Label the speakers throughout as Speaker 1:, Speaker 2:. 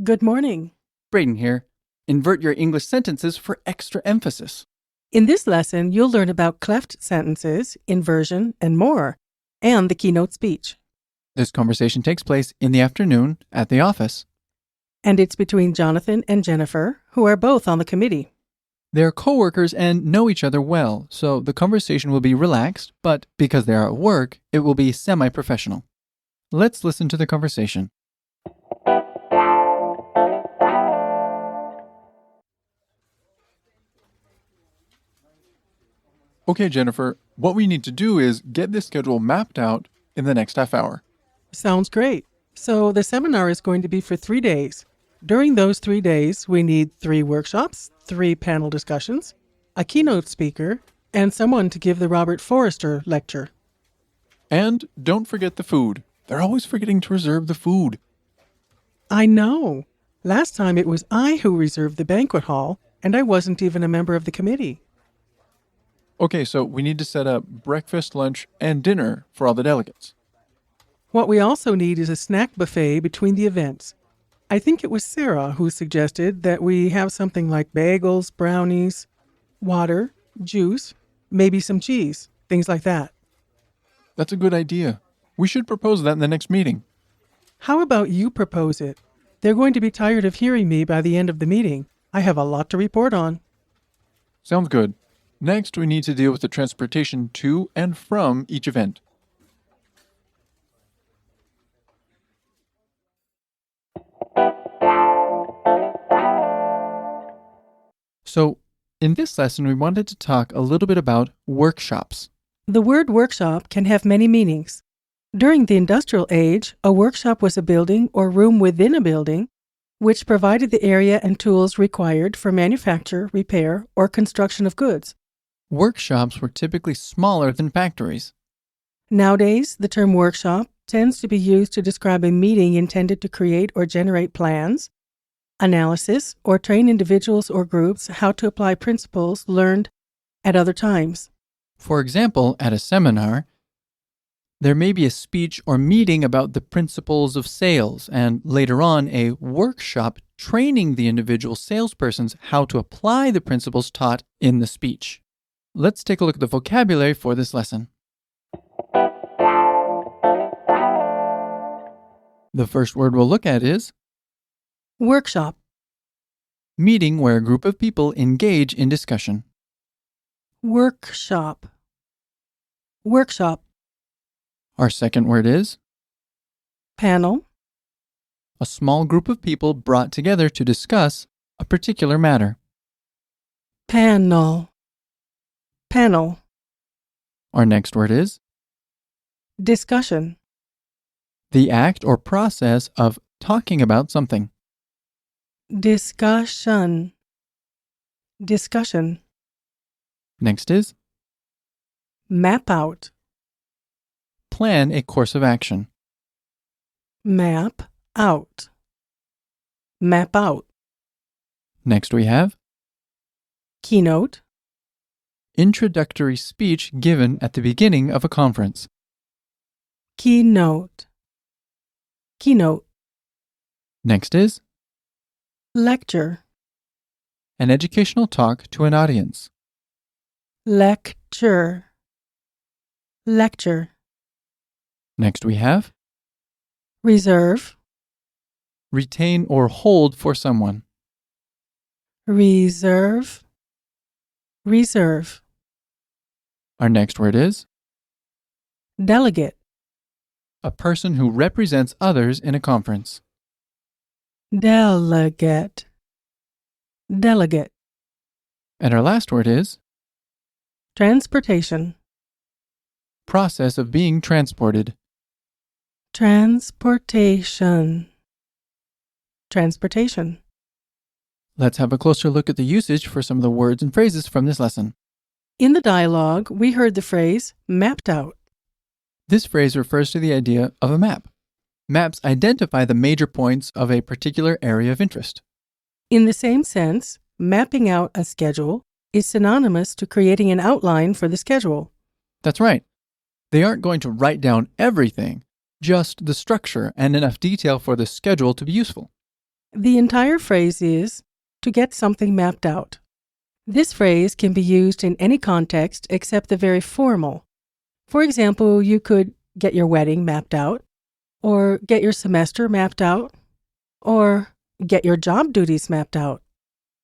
Speaker 1: Good morning.
Speaker 2: Braden here. Invert your English sentences for extra emphasis.
Speaker 1: In this lesson, you'll learn about cleft sentences, inversion, and more, and the keynote speech.
Speaker 2: This conversation takes place in the afternoon at the office.
Speaker 1: And it's between Jonathan and Jennifer, who are both on the committee.
Speaker 2: They're coworkers and know each other well, so the conversation will be relaxed, but because they are at work, it will be semi-professional. Let's listen to the conversation.
Speaker 3: Okay, Jennifer, what we need to do is get this schedule mapped out in the next half hour.
Speaker 1: Sounds great. So the seminar is going to be for 3 days. During those 3 days, we need 3 workshops, 3 panel discussions, a keynote speaker, and someone to give the Robert Forrester lecture.
Speaker 3: And don't forget the food. They're always forgetting to reserve the food.
Speaker 1: I know. Last time it was I who reserved the banquet hall, and I wasn't even a member of the committee.
Speaker 3: Okay, so we need to set up breakfast, lunch, and dinner for all the delegates.
Speaker 1: What we also need is a snack buffet between the events. I think it was Sarah who suggested that we have something like bagels, brownies, water, juice, maybe some cheese, things like that.
Speaker 3: That's a good idea. We should propose that in the next meeting.
Speaker 1: How about you propose it? They're going to be tired of hearing me by the end of the meeting. I have a lot to report on.
Speaker 3: Sounds good. Next, we need to deal with the transportation to and from each event.
Speaker 2: So, in this lesson, we wanted to talk a little bit about workshops.
Speaker 1: The word workshop can have many meanings. During the industrial age, a workshop was a building or room within a building which provided the area and tools required for manufacture, repair, or construction of goods.
Speaker 2: Workshops were typically smaller than factories.
Speaker 1: Nowadays, the term workshop tends to be used to describe a meeting intended to create or generate plans, analysis, or train individuals or groups how to apply principles learned at other times.
Speaker 2: For example, at a seminar, there may be a speech or meeting about the principles of sales, and later on, a workshop training the individual salespersons how to apply the principles taught in the speech. Let's take a look at the vocabulary for this lesson. The first word we'll look at is
Speaker 1: Workshop.
Speaker 2: meeting where a group of people engage in discussion.
Speaker 1: Workshop. Workshop.
Speaker 2: Our second word is
Speaker 1: Panel.
Speaker 2: a small group of people brought together to discuss a particular matter.
Speaker 1: Panel. Panel.
Speaker 2: Our next word is
Speaker 1: Discussion.
Speaker 2: the act or process of talking about something.
Speaker 1: Discussion. Discussion.
Speaker 2: Next is
Speaker 1: Map out.
Speaker 2: plan a course of action.
Speaker 1: Map out. Map out.
Speaker 2: Next we have
Speaker 1: Keynote.
Speaker 2: introductory speech given at the beginning of a conference.
Speaker 1: Keynote. Keynote.
Speaker 2: Next is
Speaker 1: Lecture.
Speaker 2: an educational talk to an audience.
Speaker 1: Lecture. Lecture.
Speaker 2: Next we have
Speaker 1: Reserve.
Speaker 2: retain or hold for someone.
Speaker 1: Reserve. Reserve.
Speaker 2: Our next word is
Speaker 1: Delegate.
Speaker 2: a person who represents others in a conference.
Speaker 1: Delegate. Delegate.
Speaker 2: And our last word is
Speaker 1: Transportation.
Speaker 2: process of being transported.
Speaker 1: Transportation. Transportation.
Speaker 2: Let's have a closer look at the usage for some of the words and phrases from this lesson.
Speaker 1: In the dialogue, we heard the phrase mapped out.
Speaker 2: This phrase refers to the idea of a map. Maps identify the major points of a particular area of interest.
Speaker 1: In the same sense, mapping out a schedule is synonymous to creating an outline for the schedule.
Speaker 2: That's right. They aren't going to write down everything, just the structure and enough detail for the schedule to be useful.
Speaker 1: The entire phrase is to get something mapped out. This phrase can be used in any context except the very formal. For example, you could get your wedding mapped out, or get your semester mapped out, or get your job duties mapped out.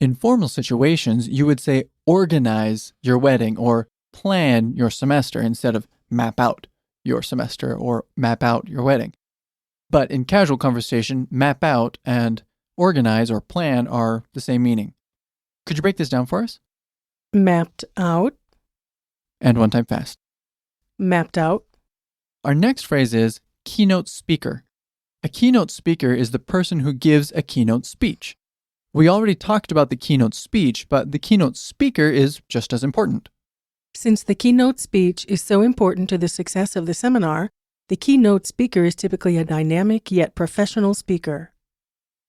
Speaker 2: In formal situations, you would say organize your wedding or plan your semester instead of map out your semester or map out your wedding. But in casual conversation, map out and organize or plan are the same meaning. Could you break this down for us?
Speaker 1: Mapped out,
Speaker 2: And one time fast.
Speaker 1: mapped out.
Speaker 2: Our next phrase is keynote speaker. A keynote speaker is the person who gives a keynote speech. We already talked about the keynote speech, but the keynote speaker is just as important.
Speaker 1: Since the keynote speech is so important to the success of the seminar, the keynote speaker is typically a dynamic yet professional speaker.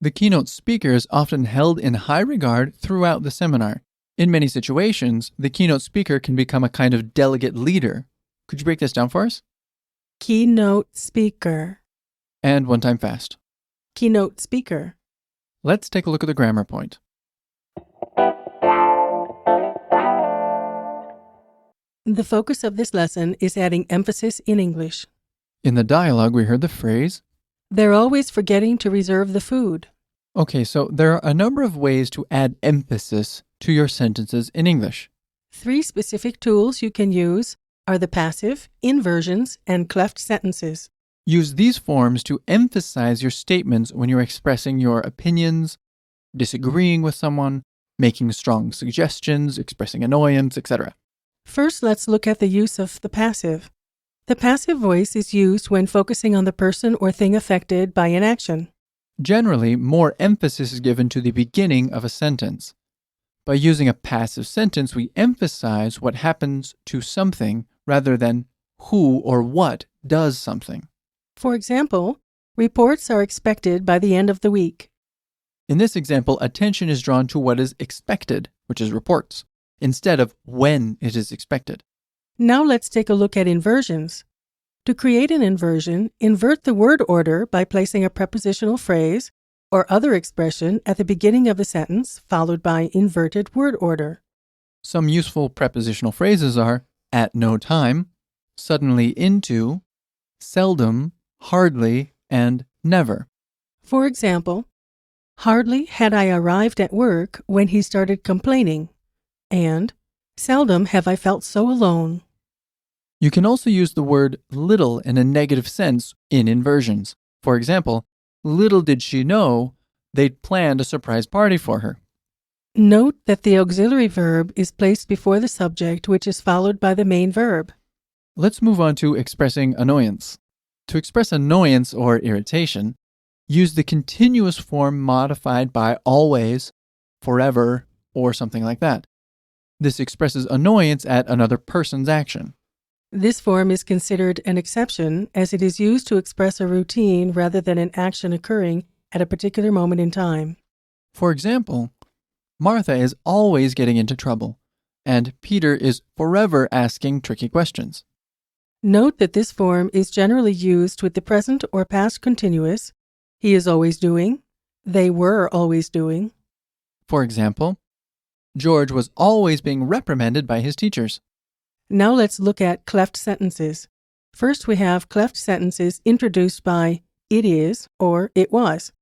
Speaker 2: The keynote speaker is often held in high regard throughout the seminar. In many situations, the keynote speaker can become a kind of delegate leader. Could you break this down for us?
Speaker 1: Keynote speaker,
Speaker 2: And one time fast.
Speaker 1: keynote speaker.
Speaker 2: Let's take a look at the grammar point.
Speaker 1: The focus of this lesson is adding emphasis in English.
Speaker 2: In the dialogue, we heard the phrase.
Speaker 1: They're always forgetting to reserve the food.
Speaker 2: Okay, so there are a number of ways to add emphasis to your sentences in English.
Speaker 1: 3 specific tools you can use are the passive, inversions, and cleft sentences.
Speaker 2: Use these forms to emphasize your statements when you're expressing your opinions, disagreeing with someone, making strong suggestions, expressing annoyance, etc.
Speaker 1: First, let's look at the use of the passive. The passive voice is used when focusing on the person or thing affected by an action.
Speaker 2: Generally, more emphasis is given to the beginning of a sentence. By using a passive sentence, we emphasize what happens to something rather than who or what does something.
Speaker 1: For example, reports are expected by the end of the week.
Speaker 2: In this example, attention is drawn to what is expected, which is reports, instead of when it is expected.
Speaker 1: Now let's take a look at inversions. To create an inversion, invert the word order by placing a prepositional phrase or other expression at the beginning of the sentence, followed by inverted word order.
Speaker 2: Some useful prepositional phrases are at no time, suddenly into, seldom, hardly, and never.
Speaker 1: For example, hardly had I arrived at work when he started complaining, and seldom have I felt so alone.
Speaker 2: You can also use the word little in a negative sense in inversions. For example, little did she know they'd planned a surprise party for her.
Speaker 1: Note that the auxiliary verb is placed before the subject, which is followed by the main verb.
Speaker 2: Let's move on to expressing annoyance. To express annoyance or irritation, use the continuous form modified by always, forever, or something like that. This expresses annoyance at another person's action.
Speaker 1: This form is considered an exception as it is used to express a routine rather than an action occurring at a particular moment in time.
Speaker 2: For example, Martha is always getting into trouble, and Peter is forever asking tricky questions.
Speaker 1: Note that this form is generally used with the present or past continuous. He is always doing. They were always doing.
Speaker 2: For example, George was always being reprimanded by his teachers.
Speaker 1: Now let's look at cleft sentences. First, we have cleft sentences introduced by it is or it was.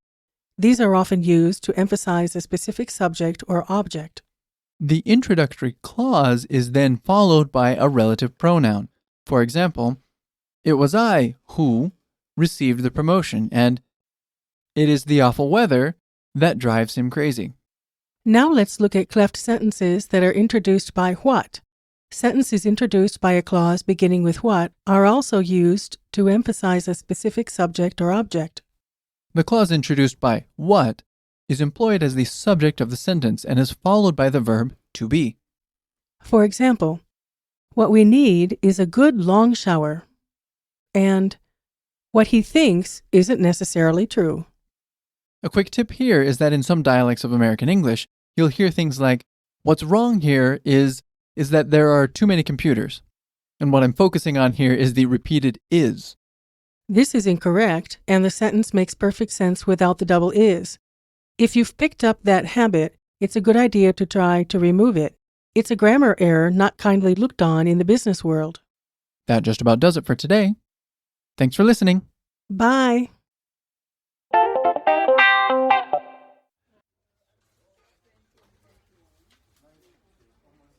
Speaker 1: These are often used to emphasize a specific subject or object.
Speaker 2: The introductory clause is then followed by a relative pronoun. For example, it was I who received the promotion, and it is the awful weather that drives him crazy.
Speaker 1: Now let's look at cleft sentences that are introduced by what. Sentences introduced by a clause beginning with what are also used to emphasize a specific subject or object.
Speaker 2: The clause introduced by what is employed as the subject of the sentence and is followed by the verb to be.
Speaker 1: For example, what we need is a good long shower, and what he thinks isn't necessarily true.
Speaker 2: A quick tip here is that in some dialects of American English, you'll hear things like, what's wrong here is that there are too many computers. And what I'm focusing on here is the repeated is.
Speaker 1: This is incorrect, and the sentence makes perfect sense without the double is. If you've picked up that habit, it's a good idea to try to remove it. It's a grammar error not kindly looked on in the business world.
Speaker 2: That just about does it for today. Thanks for listening.
Speaker 1: Bye.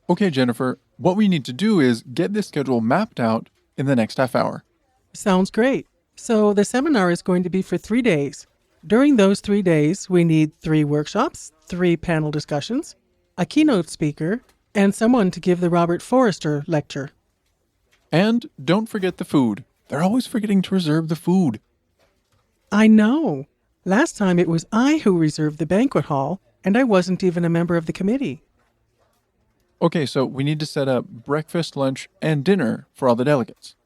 Speaker 3: Okay, Jennifer, what we need to do is get this schedule mapped out in the next half hour.
Speaker 1: Sounds great. So the seminar is going to be for 3 days. During those 3 days, we need 3 workshops, 3 panel discussions, a keynote speaker, and someone to give the Robert Forrester lecture.
Speaker 3: And don't forget the food. They're always forgetting to reserve the food.
Speaker 1: I know. Last time it was I who reserved the banquet hall, and I wasn't even a member of the committee.
Speaker 3: Okay, so we need to set up breakfast, lunch, and dinner for all the delegates.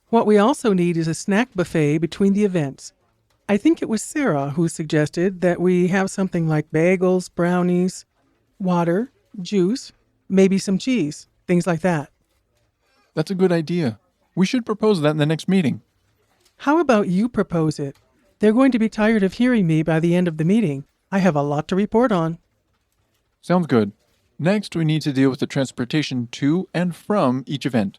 Speaker 1: What we also need is a snack buffet between the events. I think it was Sarah who suggested that we have something like bagels, brownies, water, juice, maybe some cheese, things like that.
Speaker 3: That's a good idea. We should propose that in the next meeting.
Speaker 1: How about you propose it? They're going to be tired of hearing me by the end of the meeting. I have a lot to report on.
Speaker 3: Sounds good. Next, we need to deal with the transportation to and from each event.